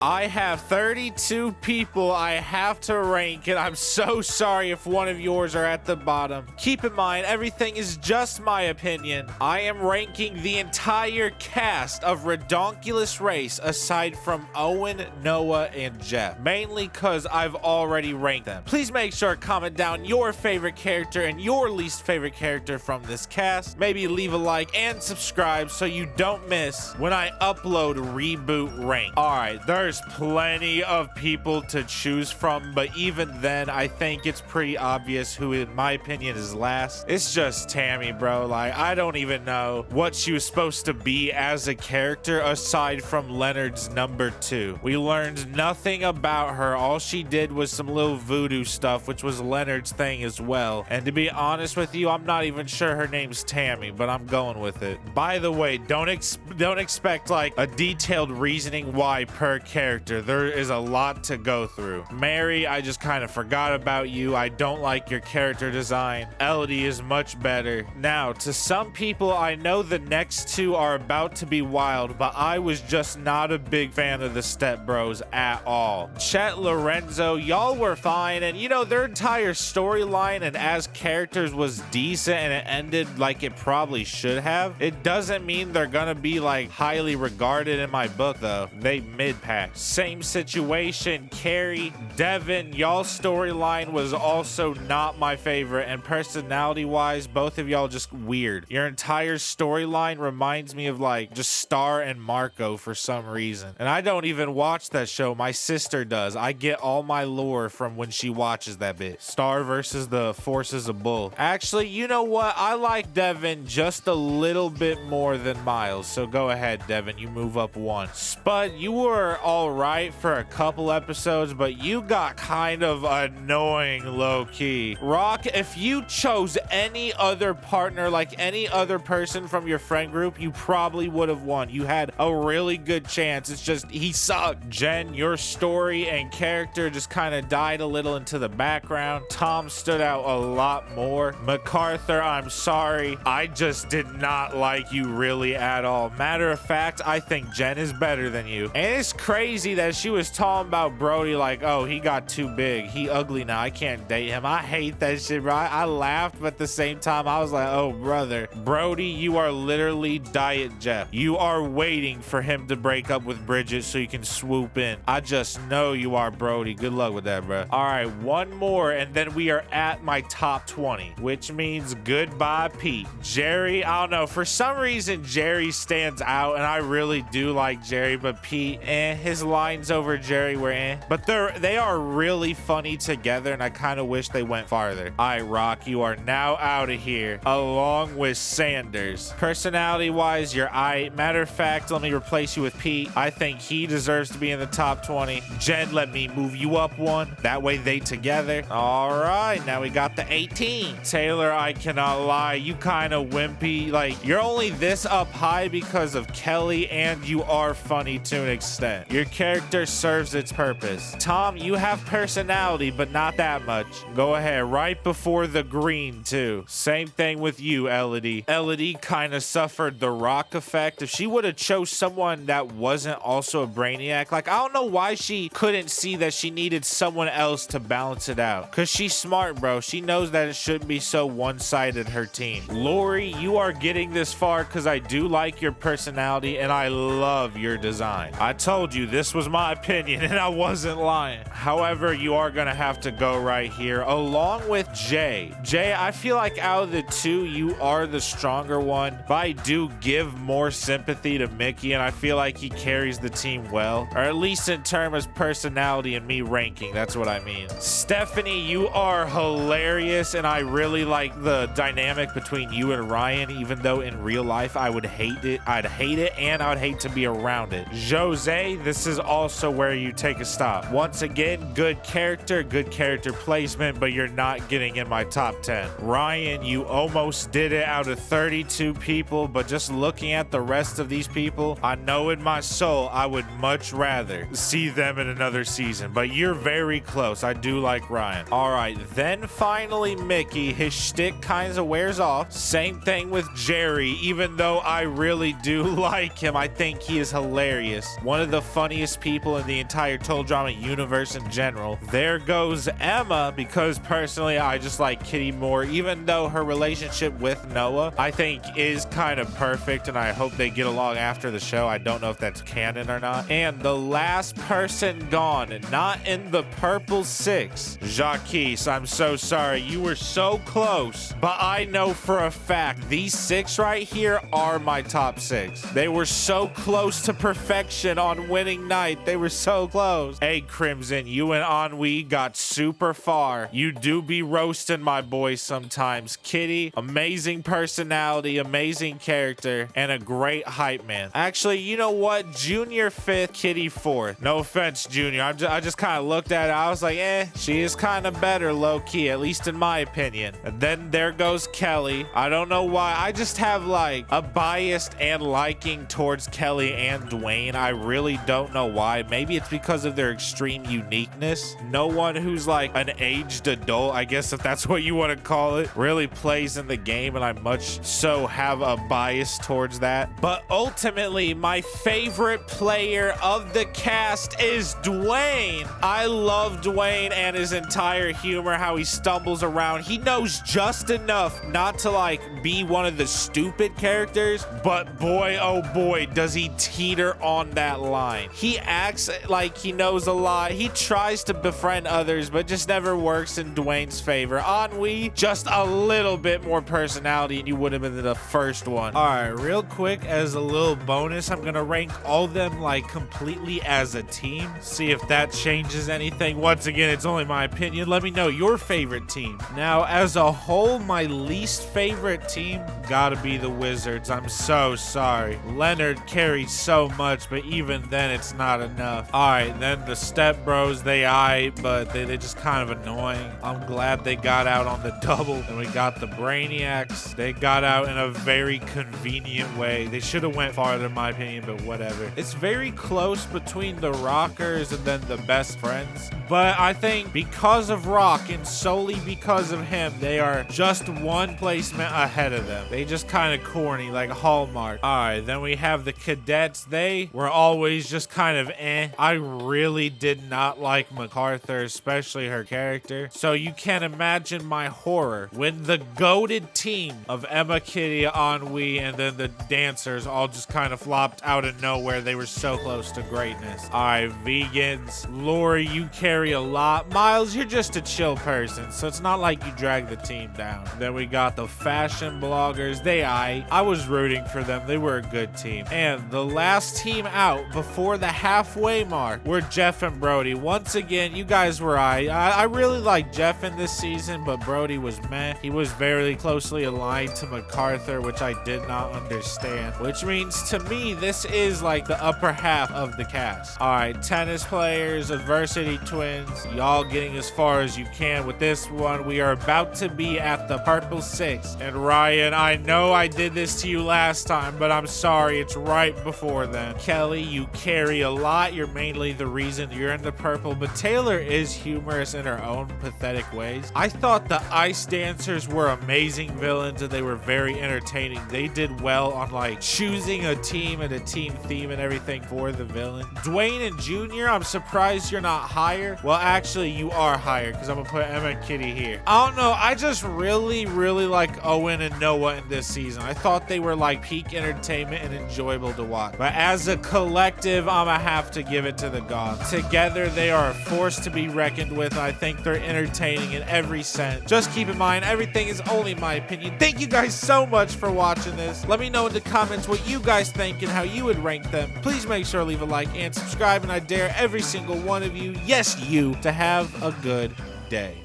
I have 32 people I have to rank, and I'm so sorry if one of yours are at the bottom. Keep in mind, everything is just my opinion. I am ranking the entire cast of Ridonculous race aside from Owen, Noah, and Jeff, mainly because I've already ranked them. Please make sure to comment down your favorite character and your least favorite character from this cast. Maybe leave a like and subscribe so you don't miss when I upload Reboot Rank. Alright, there's plenty of people to choose from, but even then, I think it's pretty obvious who, in my opinion, is last. It's just Tammy, bro. Like, I don't even know what she was supposed to be as a character aside from Leonard's number 2. We learned nothing about her. All she did was some little voodoo stuff, which was Leonard's thing as well. And to be honest with you, I'm not even sure her name's Tammy, but I'm going with it. By the way, don't expect like a detailed reasoning why per character. There is a lot to go through. Mary, I just kind of forgot about you. I don't like your character design. Elodie is much better. Now, to some people, I know the next two are about to be wild, but I was just not a big fan of the Step Bros at all. Chet, Lorenzo, y'all were fine, and you know, their entire storyline and as characters was decent, and it ended like it probably should have. It doesn't mean they're gonna be like highly regarded in my book though. They mid-pack. Same situation, Carrie, Devin, y'all's storyline was also not my favorite, and personality wise, both of y'all just weird. Your entire storyline reminds me of like just Star and Marco for some reason, and I don't even watch that show. My sister does. I get all my lore from when she watches that bit. Star versus the forces of Bull. Actually, you know what? I like Devin just a little bit more than Miles, so go ahead, Devin. You move up one. Spud, you were all right for a couple episodes, but you got kind of annoying low-key. Rock, if you chose any other partner, like any other person from your friend group, you probably would have won. You had a really good chance. It's just he sucked. Jen, your story and character just kind of died a little into the background. Tom stood out a lot more. MacArthur, I'm sorry, I just did not like you really at all. Matter of fact, I think Jen is better than you, and it's crazy that she was talking about Brody like, oh, he got too big, he ugly now, I can't date him. I hate that shit, bro. I laughed, but at the same time I was like, oh brother, Brody, you are literally Diet Jeff. You are waiting for him to break up with Bridget so you can swoop in. I just know you are, Brody. Good luck with that, bro. All right, one more and then we are at my top 20, which means goodbye Pete. Jerry, I don't know, for some reason Jerry stands out, and I really do like Jerry, but Pete, his lines over Jerry were but they are really funny together, and I kind of wish they went farther. All right, Rock, you are now out of here along with Sanders. Personality wise, you're matter of fact, let me replace you with Pete. I think he deserves to be in the top 20. Jen, let me move you up one, that way they together. All right, now we got the 18. Taylor, I cannot lie, you kind of wimpy. Like, you're only this up high because of Kelly, and you are funny to an extent. Your character serves its purpose. Tom, you have personality, but not that much. Go ahead, right before the green too. Same thing with you, Elodie. Elodie kind of suffered the Rock effect. If she would have chose someone that wasn't also a brainiac, like, I don't know why she couldn't see that she needed someone else to balance it out. Cause she's smart, bro. She knows that it shouldn't be so one-sided, her team. Lori, you are getting this far because I do like your personality and I love your design. I told you this was my opinion and I wasn't lying. However, you are gonna have to go right here along with Jay. Jay, I feel like out of the two, you are the stronger one, but I do give more sympathy to Mickey, and I feel like he carries the team well, or at least in terms of personality and me ranking. That's what I mean. Stephanie, you are hilarious, and I really like the dynamic between you and Ryan, even though in real life I would hate it. I'd hate it, and I would hate to be around it. Jose, this is also where you take a stop. Once again, good character placement, but you're not getting in my top 10. Ryan, you almost did it out of 32 people, but just looking at the rest of these people, I know in my soul I would much rather see them in another season, but you're very close. I do like Ryan. All right, then finally Mickey. His shtick kind of wears off. Same thing with Jerry, even though I really do like him. I think he is hilarious. One of the funniest funniest people in the entire Total Drama universe in general. There goes Emma, because personally I just like Kitty more, even though her relationship with Noah I think is kind of perfect, and I hope they get along after the show. I don't know if that's canon or not. And the last person gone, not in the purple 6, Jacques, I'm so sorry. You were so close, but I know for a fact these 6 right here are my top 6. They were so close to perfection on winning night. They were so close. Hey, Crimson, you and Ennui got super far. You do be roasting my boy sometimes. Kitty, amazing personality, amazing character, and a great hype man. Actually, you know what? Junior 5th, Kitty 4th. No offense, Junior. I just kind of looked at it. I was like, she is kind of better low-key, at least in my opinion. And then there goes Kelly. I don't know why. I just have like a biased and liking towards Kelly and Dwayne. I really don't know why. Maybe it's because of their extreme uniqueness. No one who's like an aged adult, I guess if that's what you want to call it, really plays in the game, and I much so have a bias towards that. But ultimately, my favorite player of the cast is Dwayne. I love Dwayne and his entire humor, how he stumbles around. He knows just enough not to like be one of the stupid characters, but boy, oh boy, does he teeter on that line. He acts like he knows a lot. He tries to befriend others, but just never works in Dwayne's favor. Ennui, just a little bit more personality and you would have been the first one. All right, real quick, as a little bonus, I'm gonna rank all of them like completely as a team. See if that changes anything. Once again, it's only my opinion. Let me know your favorite team. Now, as a whole, my least favorite team gotta be the Wizards. I'm so sorry. Leonard carries so much, but even then it's not enough. All right, then the Step Bros, but they just kind of annoying. I'm glad they got out on the double. And we got the Brainiacs. They got out in a very convenient way. They should have went farther in my opinion, but whatever. It's very close between the Rockers and then the Best Friends. But I think because of Rock and solely because of him, they are just one placement ahead of them. They just kind of corny, like Hallmark. All right, then we have the Cadets. They were always just kind of I really did not like MacArthur, especially her character. So you can imagine my horror when the goated team of Emma, Kitty, Ennui, and then the dancers all just kind of flopped out of nowhere. They were so close to greatness. All right, vegans. Lori, you carry a lot. Miles, you're just a chill person, so it's not like you drag the team down. Then we got the fashion bloggers. I was rooting for them. They were a good team. And the last team out before the halfway mark were Jeff and Brody. Once again, you guys were I really like Jeff in this season, but Brody was meh. He was very closely aligned to MacArthur, which I did not understand. Which means to me, this is like the upper half of the cast. All right, tennis players, adversity twins, y'all getting as far as you can with this one. We are about to be at the purple 6. And Ryan, I know I did this to you last time, but I'm sorry. It's right before then. Kelly, you carry a lot. You're mainly the reason you're in the purple, but Taylor is humorous in her own pathetic ways. I thought the ice dancers were amazing villains and they were very entertaining. They did well on like choosing a team and a team theme and everything for the villain. Dwayne and Junior, I'm surprised you're not higher. Well, actually, you are higher because I'm gonna put Emma and Kitty here. I don't know. I just really like Owen and Noah in this season. I thought they were like peak entertainment and enjoyable to watch. But as a collective, I'm gonna have to give it to the gods. Together, they are a force to be reckoned with. I think they're entertaining in every sense. Just keep in mind, everything is only my opinion. Thank you guys so much for watching this. Let me know in the comments what you guys think and how you would rank them. Please make sure to leave a like and subscribe, and I dare every single one of you, yes, you, to have a good day.